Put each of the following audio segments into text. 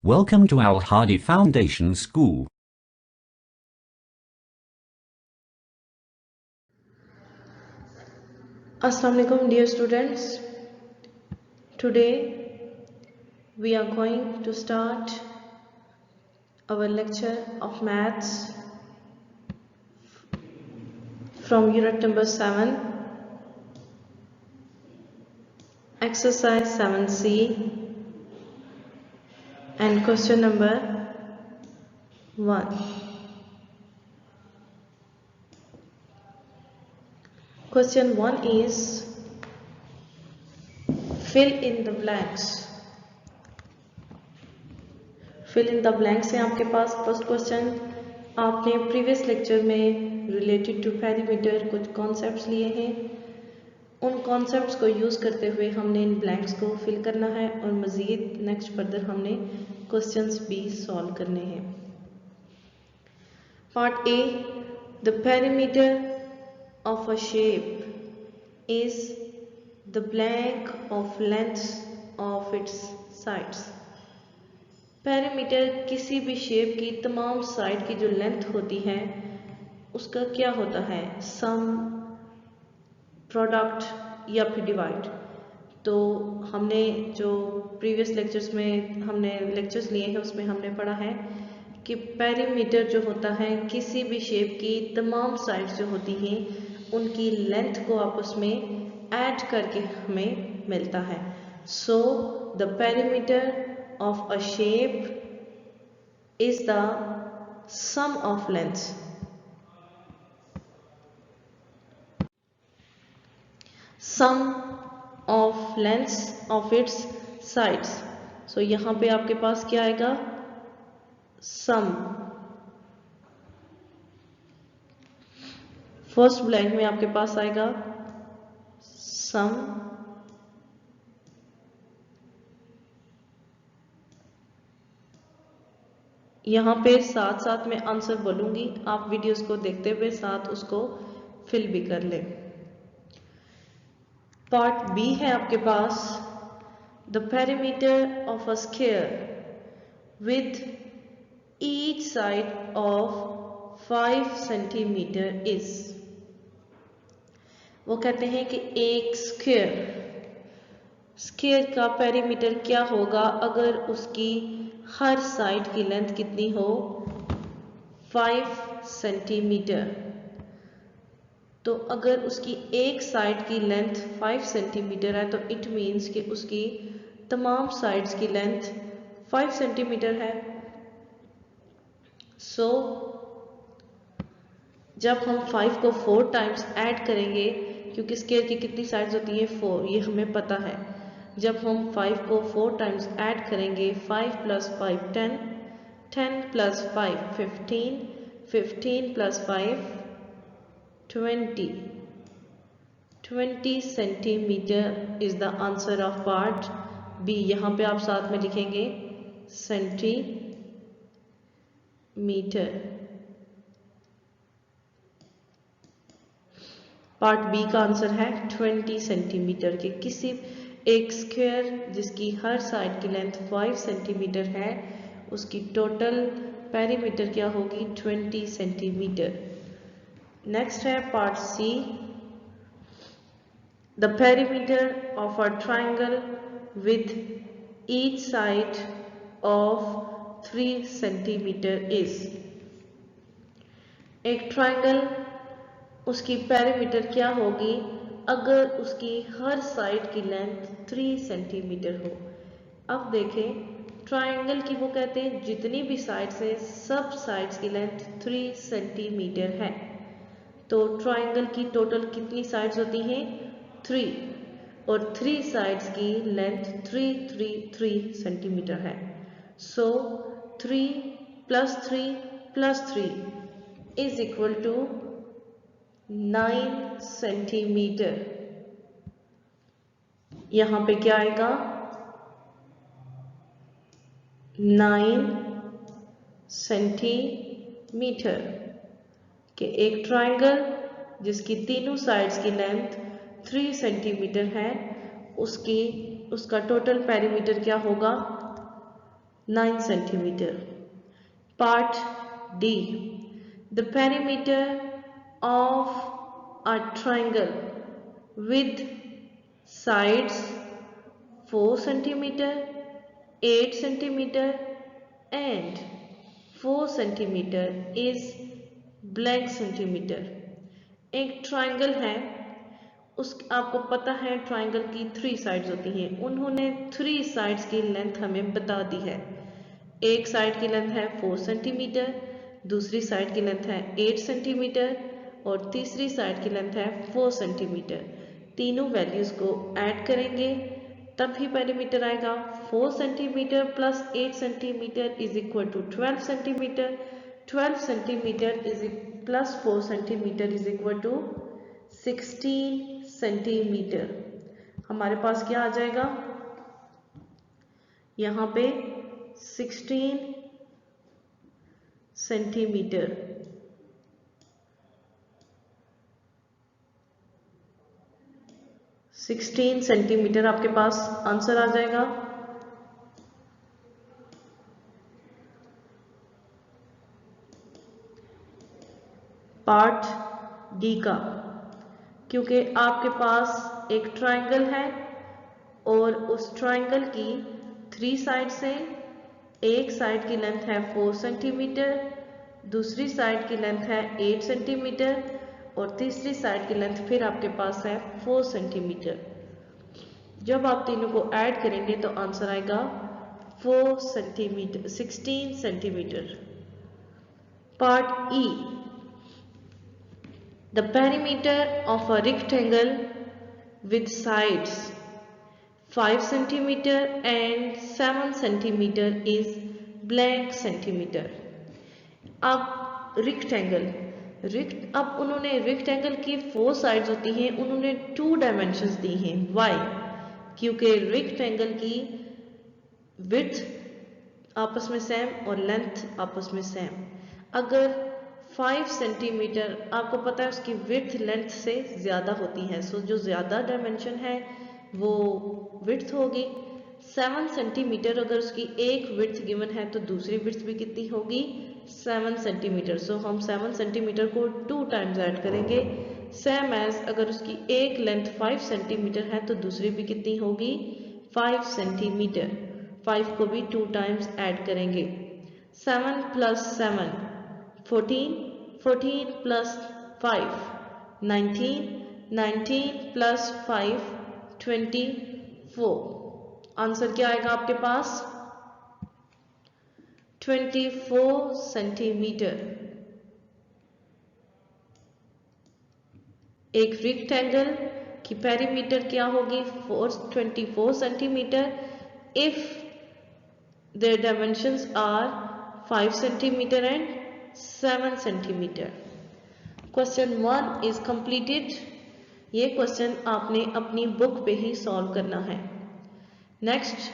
Welcome to Al Hadi Foundation School. Assalamu alaikum dear students. Today we are going to start our lecture of maths from unit number 7, exercise 7C and question number 1. Question 1 is fill in the blanks. Fill in the blanks है आपके पास. First question आपने previous lecture में related to perimeter कुछ concepts लिए हैं. उन concepts को use करते हुए हमने इन ब्लैंक्स को फिल करना है और मज़ीद नेक्स्ट फर्दर हमने क्वेश्चंस भी सॉल्व करने हैं. Part A, the perimeter of a shape is the blank of length of its sides. Perimeter किसी भी शेप की तमाम साइड की जो लेंथ होती है उसका क्या होता है? सम, प्रोडक्ट या फिर डिवाइड. तो हमने जो प्रीवियस लेक्चर्स में हमने लेक्चर्स लिए हैं उसमें हमने पढ़ा है कि पेरीमीटर जो होता है किसी भी शेप की तमाम साइड्स जो होती हैं उनकी लेंथ को आपस में ऐड करके हमें मिलता है. So the perimeter of a shape is the sum of lengths. Sum of lengths of its sides. So यहाँ पे आपके पास क्या आएगा? सम. फर्स्ट ब्लैंक में आपके पास आएगा सम यहाँ पे साथ साथ में आंसर बोलूंगी, आप वीडियोस को देखते हुए साथ उसको फिल भी कर लें. पार्ट बी है आपके पास the perimeter of a square with each side of 5 centimetre is. वो कहते हैं कि एक स्क्वायर का पेरीमीटर क्या होगा अगर उसकी हर साइड की लेंथ कितनी हो? 5 सेंटीमीटर. तो अगर उसकी एक साइड की लेंथ 5 सेंटीमीटर है तो इट मीन्स कि उसकी तमाम साइड्स की लेंथ 5 सेंटीमीटर है. सो जब हम 5 को 4 टाइम्स ऐड करेंगे, क्योंकि स्क्वायर की कितनी साइड्स होती है? 4, ये हमें पता है. जब हम 5 को 4 टाइम्स ऐड करेंगे, 5 + 5 10, 10 + 5 15, 15 + 5 20. 20 centimetre is the answer of part B. यहाँ पे आप साथ में लिखेंगे सेंटीमीटर. पार्ट बी का आंसर है 20 सेंटीमीटर के किसी एक स्क्वायर जिसकी हर साइड की लेंथ 5 सेंटीमीटर है उसकी टोटल पेरीमीटर क्या होगी? 20 सेंटीमीटर. नेक्स्ट है part C, the perimeter of a triangle with each side of 3 centimetre is. एक ट्राइंगल उसकी पेरीमीटर क्या होगी अगर उसकी हर साइड की लेंथ 3 सेंटीमीटर हो. अब देखें ट्राइंगल की वो कहते हैं जितनी भी साइड्स है सब साइड्स की लेंथ 3 सेंटीमीटर है. तो ट्राइंगल की टोटल कितनी साइड्स होती हैं? 3, और 3 साइड्स की लेंथ 3 3 3 सेंटीमीटर है. सो 3 + 3 + 3 इज इक्वल टू 9 सेंटीमीटर. यहां पे क्या आएगा? 9 सेंटीमीटर के एक ट्राइंगल जिसकी तीनों साइड्स की लेंथ 3 सेंटीमीटर है उसका टोटल पेरीमीटर क्या होगा? 9 centimeter. Part D. The perimeter of a triangle with sides 4 centimeter, 8 centimeter and 4 centimeter is blank centimeter. एक ट्राइंगल है, उस आपको पता है ट्राइंगल की 3 साइड्स होती हैं, उन्होंने 3 साइड्स की लेंथ हमें बता दी है। एक साइड की लेंथ है 4 सेंटीमीटर, दूसरी साइड की लेंथ है 8 सेंटीमीटर और तीसरी साइड की लेंथ है 4 सेंटीमीटर। तीनों वैल्यूज को ऐड करेंगे तब ही पेरीमीटर आएगा। 4 centimetre plus 8 centimetre is equal to 12 centimetre. 12 centimetre is plus 4 centimetre is equal to 16 centimetre. हमारे पास क्या आ जाएगा यहाँ पे 16 सेंटीमीटर। सिक्सटीन सेंटीमीटर आपके पास आंसर आ जाएगा। पार्ट डी का, क्योंकि आपके पास एक ट्राइंगल है और उस ट्राइंगल की 3 साइड्स हैं। एक साइड की लेंथ है 4 सेंटीमीटर, दूसरी साइड की लेंथ है 8 सेंटीमीटर और तीसरी साइड की लेंथ फिर आपके पास है 4 सेंटीमीटर। जब आप तीनों को ऐड करेंगे तो आंसर आएगा 4 centimetre 16 centimetre. Part E, the perimeter of a rectangle with sides 5 centimeter and 7 centimeter is blank centimeter। अब रेक्टेंगल अब उन्होंने रेक्टेंगल की 4 साइड्स होती हैं, उन्होंने 2 डायमेंशंस दी हैं। वाई? क्योंकि रेक्टेंगल की विड्थ आपस में सेम और लेंथ आपस में सेम। अगर 5 सेंटीमीटर आपको पता है उसकी विड्थ लेंथ से ज़्यादा होती है, सो जो ज़्यादा डायमेंशन है वो विड्थ होगी। 7 सेंटीमीटर अगर उसकी एक विड्थ गिवन है तो दूसरी विड्थ भी कितनी होगी 7 सेंटीमीटर। सो हम 7 सेंटीमीटर को 2 टाइम्स ऐड करेंगे। सेम एज अगर उसकी एक लेंथ 5 सेंटीमीटर है तो दूसरी भी कितनी होगी 5 सेंटीमीटर। 5 को भी 2 टाइम्स ऐड करेंगे। 7 प्लस 7 14, 14 प्लस 5 19, 19 प्लस 5 24। आंसर क्या आएगा आपके पास 24 सेंटीमीटर। एक रेक्टेंगल की पेरीमीटर क्या होगी 24 centimetre if their dimensions are 5 centimeter and 7 centimeter। Question 1 is completed। ये क्वेश्चन आपने अपनी बुक पे ही सॉल्व करना है। Next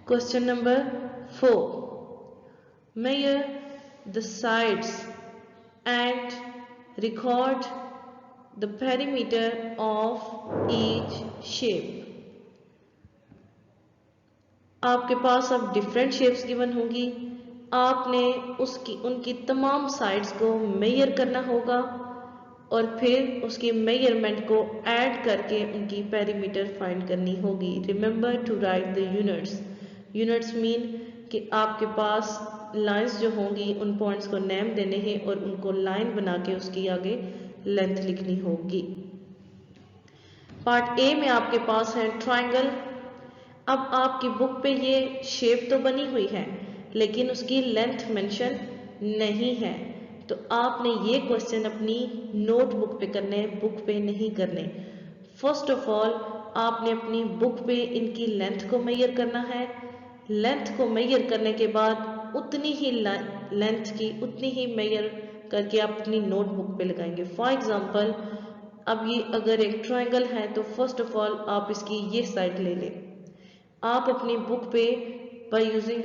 question number 4, measure the sides and record the perimeter of each shape। आपके पास अब डिफरेंट शेप्स गिवन होंगी, आपने उनकी तमाम साइड्स को मेजर करना होगा और फिर उसकी मेजरमेंट को ऐड करके उनकी पेरीमीटर फाइंड करनी होगी। Remember to write the units. Units mean कि आपके पास लाइंस जो होंगी उन पॉइंट्स को नेम देने हैं और उनको लाइन बना के उसकी आगे लेंथ लिखनी होगी। पार्ट ए में आपके पास है ट्राइंगल। अब आपकी बुक पे ये शेप तो बनी हुई है लेकिन उसकी लेंथ मेंशन नहीं है, तो आपने ये क्वेश्चन अपनी नोटबुक पे करने, बुक पे नहीं करने। फर्स्ट ऑफ ऑल आपने अपनी बुक पे इनकी लेंथ को मेजर करना है। लेंथ को मेजर करने के बाद उतनी ही लेंथ की उतनी ही मेजर करके आप अपनी नोटबुक पे लगाएंगे। फॉर एग्जांपल अब ये अगर एक ट्रायंगल है तो फर्स्ट ऑफ ऑल आप इसकी ये साइड ले लें। आप अपनी बुक पे बाय यूजिंग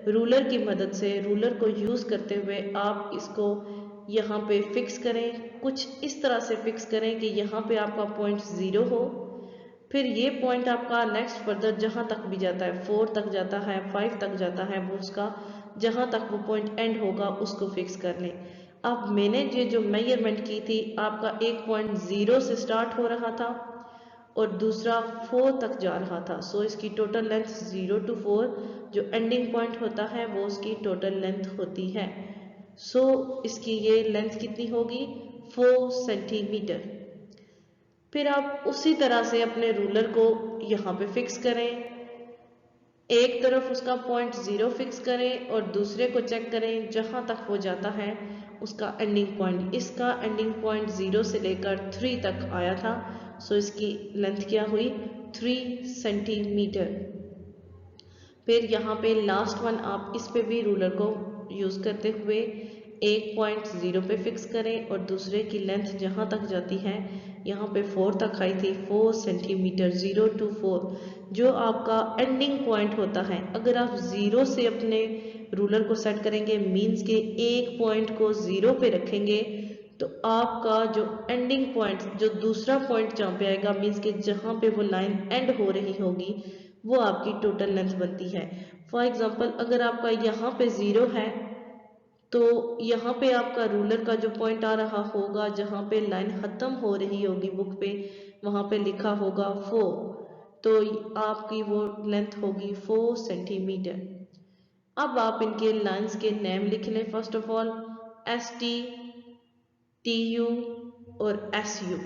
रूलर की मदद से, रूलर को यूज़ करते हुए आप इसको यहाँ पे फिक्स करें। कुछ इस तरह से फिक्स करें कि यहाँ पे आपका पॉइंट 0 हो, फिर ये पॉइंट आपका नेक्स्ट फर्दर जहाँ तक भी जाता है, 4 तक जाता है, 5 तक जाता है, वो उसका जहाँ तक वो पॉइंट एंड होगा उसको फिक्स कर लें। अब मैंने ये जो मेजरमेंट की थी, आपका एक पॉइंट 0 से स्टार्ट हो रहा था और दूसरा 4 तक जा रहा था। सो इसकी टोटल लेंथ 0 to 4 जो एंडिंग पॉइंट होता है वो उसकी टोटल लेंथ होती है। सो इसकी ये लेंथ कितनी होगी, 4 सेंटीमीटर। फिर आप उसी तरह से अपने रूलर को यहाँ पे फिक्स करें, एक तरफ उसका पॉइंट 0 फिक्स करें और दूसरे को चेक करें जहाँ तक वो जाता है उसका एंडिंग पॉइंट। इसका एंडिंग पॉइंट 0 से लेकर 3 तक आया था। सो इसकी लेंथ क्या हुई, 3 सेंटीमीटर। फिर यहाँ पे लास्ट वन आप इस पे भी रूलर को यूज़ करते हुए एक पॉइंट 0 पे फिक्स करें और दूसरे की लेंथ जहाँ तक जाती है, यहाँ पे 4 तक आई थी, 4 सेंटीमीटर, 0 to 4 जो आपका एंडिंग पॉइंट होता है। अगर आप 0 से अपने रूलर को सेट करेंगे, मीन्स के एक पॉइंट को 0 पे रखेंगे, तो आपका जो एंडिंग पॉइंट, जो दूसरा पॉइंट जहाँ पे आएगा, मीन्स के जहाँ पे वो लाइन एंड हो रही होगी, वो आपकी टोटल लेंथ बनती है। फॉर एग्जाम्पल अगर आपका यहाँ पे 0 है तो यहाँ पे आपका रूलर का जो पॉइंट आ रहा होगा, जहाँ पे लाइन ख़त्म हो रही होगी बुक पे, वहाँ पे लिखा होगा 4, तो आपकी वो लेंथ होगी 4 सेंटीमीटर। अब आप इनके लाइंस के नेम लिख लें। First of all ST, TU और SU।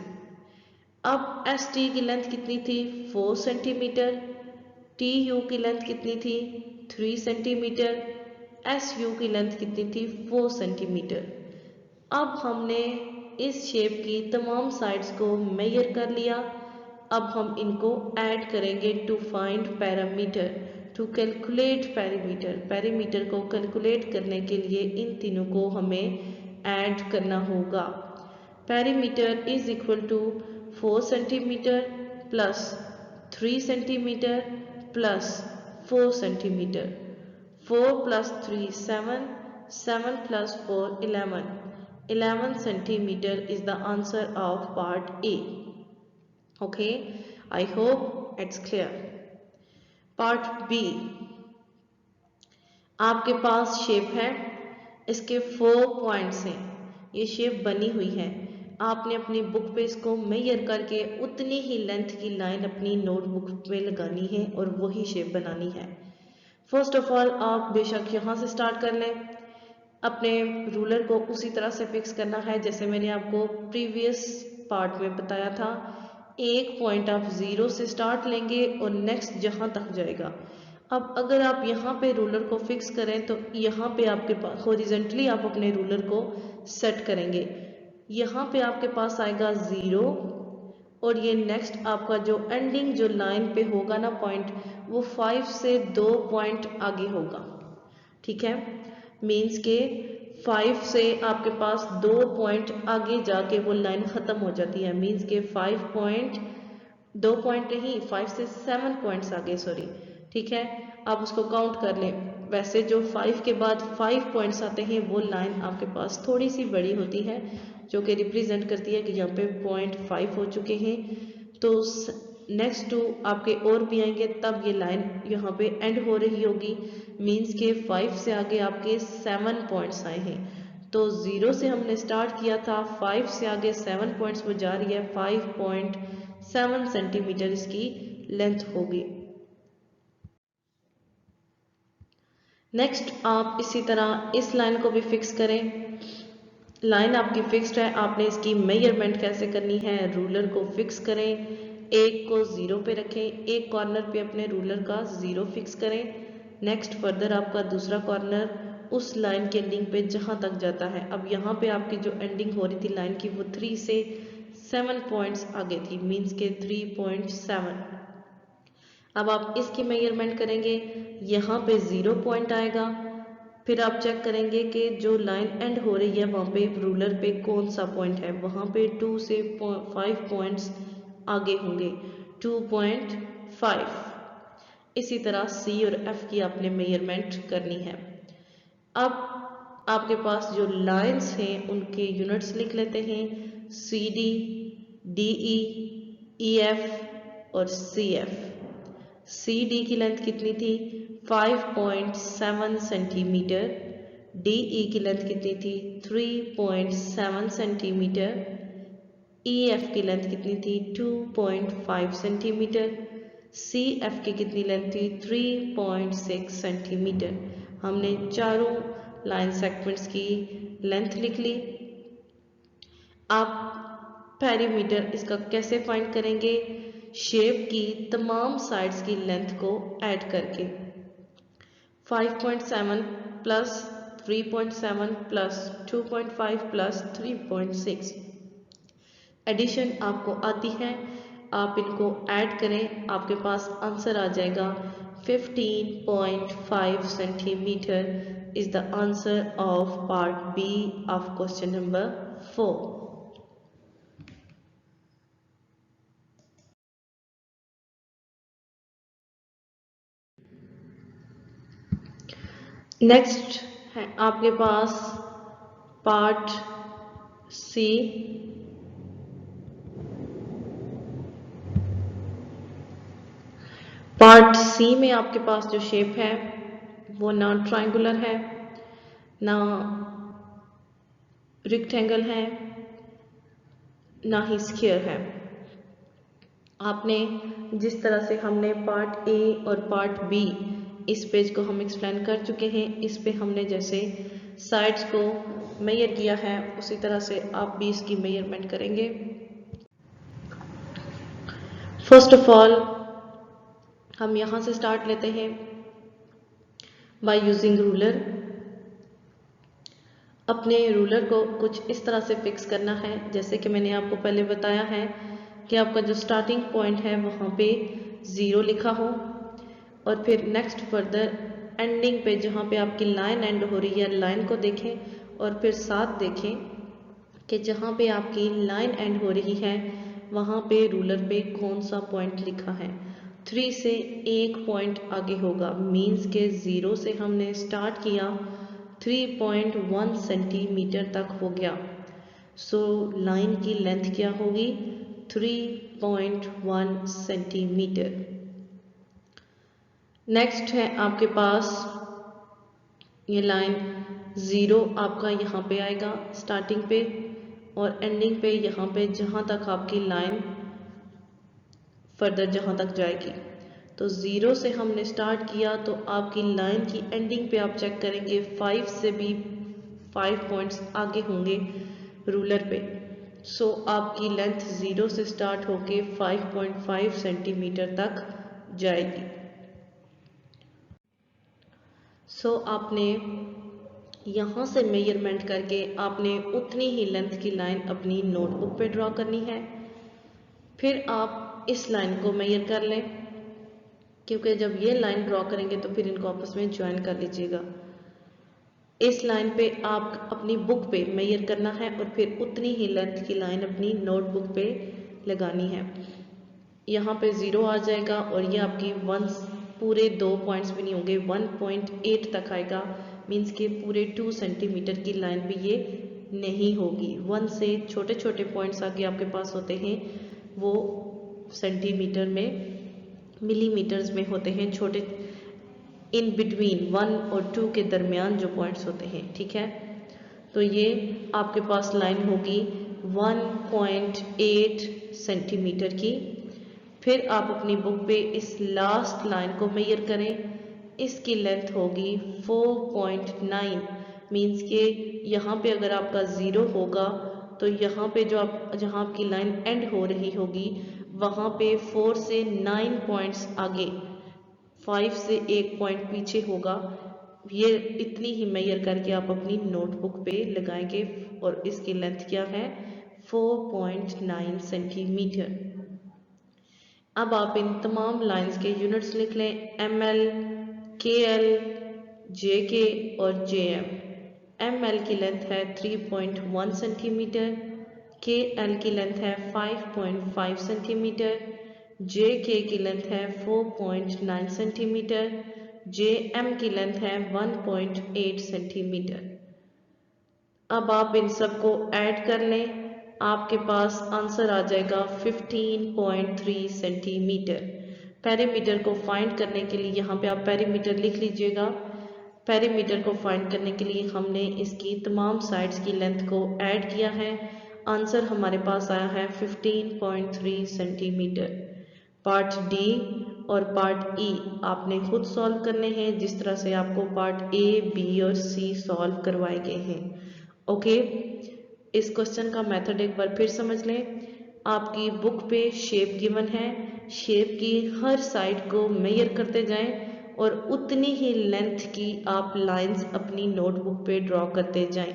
अब ST की लेंथ कितनी थी, 4 सेंटीमीटर, TU की लेंथ कितनी थी, 3 सेंटीमीटर, SU की लेंथ कितनी थी, 4 सेंटीमीटर। अब हमने इस शेप की तमाम साइड्स को मेजर कर लिया। अब हम इनको ऐड करेंगे to find parameter, to calculate parameter. Parameter को कैलकुलेट करने के लिए इन तीनों को हमें ऐड करना होगा। Parameter is equal to 4 centimetre plus 3 centimetre plus 4 centimetre. 4 plus 3 7, 7 plus 4 11, 11 centimeter is the answer of part A. Okay, I hope it's clear. Part B, आपके पास शेप है, इसके 4 पॉइंट्स हैं, ये शेप बनी हुई है। आपने अपनी बुक पे इसको मेजर करके उतनी ही लेंथ की लाइन अपनी नोटबुक में लगानी है और वही शेप बनानी है। फर्स्ट ऑफ ऑल आप बेशक यहाँ से स्टार्ट कर लें, अपने रूलर को उसी तरह से फिक्स करना है जैसे मैंने आपको प्रीवियस पार्ट में बताया था। एक पॉइंट आप 0 से स्टार्ट लेंगे और नेक्स्ट जहाँ तक जाएगा। अब अगर आप यहाँ पे रूलर को फिक्स करें तो यहाँ पे आपके पास हॉरिजॉन्टली आप अपने रूलर को सेट करेंगे, यहाँ पे आपके पास आएगा 0 और ये नेक्स्ट आपका जो एंडिंग जो लाइन पे होगा ना पॉइंट, वो 5 से 2 पॉइंट आगे होगा। ठीक है, मीन्स के 5 से आपके पास 2 पॉइंट आगे जाके वो लाइन ख़त्म हो जाती है। मीन्स के 5 पॉइंट, 2 पॉइंट नहीं, 5 से 7 पॉइंट्स आगे, सॉरी। ठीक है, आप उसको काउंट कर लें। वैसे जो 5 के बाद 5 पॉइंट्स आते हैं वो लाइन आपके पास थोड़ी सी बड़ी होती है, जो कि रिप्रेजेंट करती है कि यहाँ पे 0.5 हो चुके हैं। तो नेक्स्ट 2 आपके और भी आएंगे, तब ये लाइन यहाँ पे एंड हो रही होगी। मीन्स के 5 से आगे आपके 7 पॉइंट्स आए हैं। तो 0 से हमने स्टार्ट किया था, 5 से आगे 7 पॉइंट्स वो जा रही है, 5.7 सेंटीमीटर इसकी लेंथ होगी। नेक्स्ट आप इसी तरह इस लाइन को भी फिक्स करें। लाइन आपकी फिक्स्ड है, आपने इसकी मेजरमेंट कैसे करनी है, रूलर को फिक्स करें, एक को 0 पे रखें, एक कॉर्नर पे अपने रूलर का 0 फिक्स करें। नेक्स्ट फर्दर आपका दूसरा कॉर्नर उस लाइन की एंडिंग पे जहाँ तक जाता है। अब यहाँ पे आपकी जो एंडिंग हो रही थी लाइन की, वो 3 से 7 पॉइंट्स आगे थी, मीन्स के 3.7। अब आप इसकी मेजरमेंट करेंगे, यहाँ पे 0 पॉइंट आएगा। फिर आप चेक करेंगे कि जो लाइन एंड हो रही है वहाँ पे रूलर पे कौन सा पॉइंट है, वहाँ पे 2 से 5 पॉइंट्स आगे होंगे, 2.5। इसी तरह C और F की आपने मेजरमेंट करनी है। अब आपके पास जो लाइंस हैं उनके यूनिट्स लिख लेते हैं। CD, DE, EF, और CF। CD की लेंथ कितनी थी 5.7 सेंटीमीटर, DE की लेंथ कितनी थी 3.7 सेंटीमीटर, EF की लेंथ कितनी थी 2.5 सेंटीमीटर, CF की कितनी लेंथ थी 3.6 सेंटीमीटर। हमने चारों लाइन सेगमेंट्स की लेंथ लिख ली। आप पेरीमीटर इसका कैसे फाइंड करेंगे? शेप की तमाम साइड्स की लेंथ को ऐड करके 5.7 प्लस 3.7 प्लस 2.5 प्लस 3.6 एडिशन आपको आती है, आप इनको ऐड करें, आपके पास आंसर आ जाएगा 15.5 centimetre is the answer of part B of question number 4। Next है आपके पास पार्ट सी। पार्ट सी में आपके पास जो शेप है वो ना ट्रायंगुलर है, ना रेक्टेंगल है, ना ही स्क्वायर है। आपने जिस तरह से हमने पार्ट ए और पार्ट बी इस पेज को हम एक्सप्लेन कर चुके हैं, इस पे हमने जैसे साइड्स को मेजर किया है उसी तरह से आप भी इसकी मेजरमेंट करेंगे। फर्स्ट ऑफ ऑल हम यहाँ से स्टार्ट लेते हैं बाय यूजिंग रूलर। अपने रूलर को कुछ इस तरह से फिक्स करना है जैसे कि मैंने आपको पहले बताया है कि आपका जो स्टार्टिंग पॉइंट है वहाँ पे 0 लिखा हो और फिर नेक्स्ट फर्दर एंडिंग पे जहाँ पे आपकी लाइन एंड हो रही है लाइन को देखें और फिर साथ देखें कि जहाँ पे आपकी लाइन एंड हो रही है वहाँ पे रूलर पे कौन सा पॉइंट लिखा है। 3 से एक पॉइंट आगे होगा, मीन्स के 0 से हमने स्टार्ट किया 3.1 सेंटीमीटर तक हो गया। सो लाइन की लेंथ क्या होगी 3.1 सेंटीमीटर। नेक्स्ट है आपके पास ये लाइन 0 आपका यहाँ पे आएगा स्टार्टिंग पे और एंडिंग पे यहाँ पे जहाँ तक आपकी लाइन फर्दर जहाँ तक जाएगी। तो 0 से हमने स्टार्ट किया तो आपकी लाइन की एंडिंग पे आप चेक करेंगे 5 से भी 5 पॉइंट्स आगे होंगे रूलर पे। सो आपकी लेंथ 0 से स्टार्ट होके 5.5 सेंटीमीटर तक जाएगी। सो आपने यहाँ से मेजरमेंट करके आपने उतनी ही लेंथ की लाइन अपनी नोटबुक पे ड्रॉ करनी है। फिर आप इस लाइन को मेजर कर लें, क्योंकि जब ये लाइन ड्रॉ करेंगे तो फिर इनको आपस में ज्वाइन कर लीजिएगा। इस लाइन पे आप अपनी बुक पे मेजर करना है और फिर उतनी ही लेंथ की लाइन अपनी नोटबुक पे लगानी है। यहाँ पे 0 आ जाएगा और ये आपकी 1 पूरे 2 पॉइंट्स भी नहीं होंगे, 1.8 तक आएगा, मीन्स के पूरे 2 सेंटीमीटर की लाइन भी ये नहीं होगी। 1 से छोटे छोटे पॉइंट्स आगे आपके पास होते हैं वो सेंटीमीटर में मिलीमीटर्स में होते हैं, छोटे इन बिटवीन 1 और 2 के दरमियान जो पॉइंट्स होते हैं, ठीक है। तो ये आपके पास लाइन होगी 1.8 सेंटीमीटर की। फिर आप अपनी बुक पे इस लास्ट लाइन को मेजर करें, इसकी लेंथ होगी 4.9, मीन्स के यहाँ पे अगर आपका 0 होगा तो यहाँ पे जो आप जहाँ आपकी लाइन एंड हो रही होगी वहाँ पे 4 से 9 पॉइंट्स आगे, 5 से 1 पॉइंट पीछे होगा। ये इतनी ही मेजर करके आप अपनी नोटबुक पे लगाएंगे और इसकी लेंथ क्या है 4.9 सेंटीमीटर। अब आप इन तमाम लाइंस के यूनिट्स लिख लें, ml, kl, jk और jm। ml की लेंथ है 3.1 सेंटीमीटर, kl की लेंथ है 5.5 सेंटीमीटर, jk की लेंथ है 4.9 सेंटीमीटर, jm की लेंथ है 1.8 सेंटीमीटर। अब आप इन सब को ऐड कर लें आपके पास आंसर आ जाएगा 15.3 सेंटीमीटर। पेरीमीटर को फाइंड करने के लिए यहाँ पे आप पेरीमीटर लिख लीजिएगा। पेरीमीटर को फाइंड करने के लिए हमने इसकी तमाम साइड्स की लेंथ को ऐड किया है। आंसर हमारे पास आया है 15.3 सेंटीमीटर। पार्ट डी और पार्ट ई आपने खुद सॉल्व करने हैं, जिस तरह से आपको पार्ट ए, बी और सी सॉल्व करवाए गए हैं। ओके, इस क्वेश्चन का मेथड एक बार फिर समझ लें। आपकी बुक पे शेप गिवन है, शेप की हर साइड को मेजर करते जाएं और उतनी ही लेंथ की आप लाइंस अपनी नोटबुक पे ड्रॉ करते जाएं,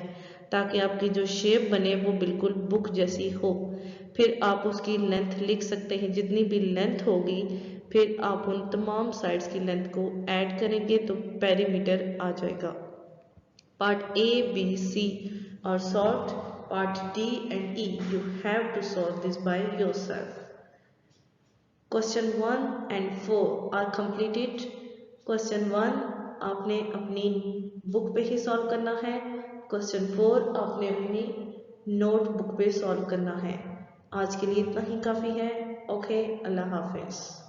ताकि आपकी जो शेप बने वो बिल्कुल बुक जैसी हो। फिर आप उसकी लेंथ लिख सकते हैं, जितनी भी लेंथ होगी फिर आप उन तमाम साइड्स की लेंथ को ऐड करेंगे तो पेरीमीटर आ जाएगा। Part A, B, C are solved. Part D and E, you have to solve this by yourself. Question 1 and 4 are completed. Question 1 आपने अपनी बुक पे ही सॉल्व करना है। Question 4 आपने अपनी नोटबुक पे सॉल्व करना है। आज के लिए इतना ही काफ़ी है। ओके, अल्लाह हाफिज़।